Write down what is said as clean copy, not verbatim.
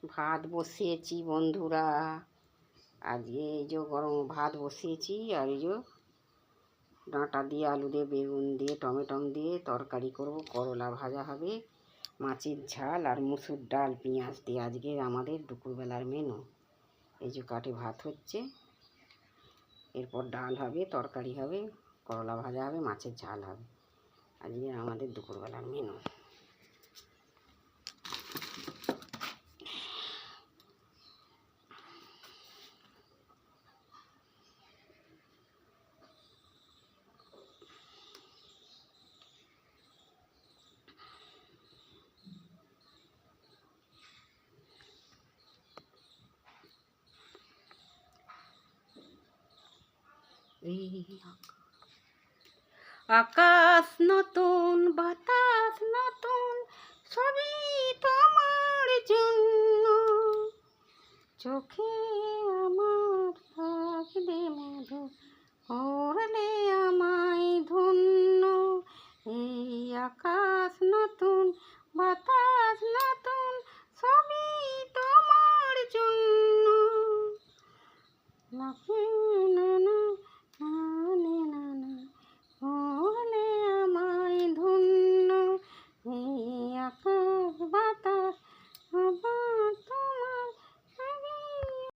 ভাত বসিয়েছি বন্ধুরা। আজকে এই যে গরম ভাত বসিয়েছি, আর এই যে ডাঁটা দিয়ে, আলু দিয়ে, বেগুন দিয়ে, টমেটো দিয়ে তরকারি করব, করলা ভাজা হবে, মাছের ঝাল আর মুসুর ডাল পেঁয়াজ দিয়ে আজকে আমাদের দুপুরবেলার মেনু। এই যে কাঠে ভাত হচ্ছে, এরপর ডাল হবে, তরকারি হবে, করলা ভাজা হবে, মাছের ঝাল হবে। আজকে আমাদের দুপুরবেলার মেনু। আকাশ নতুন, বাতাস নতুন, সবই তোমার জন্য। চোখে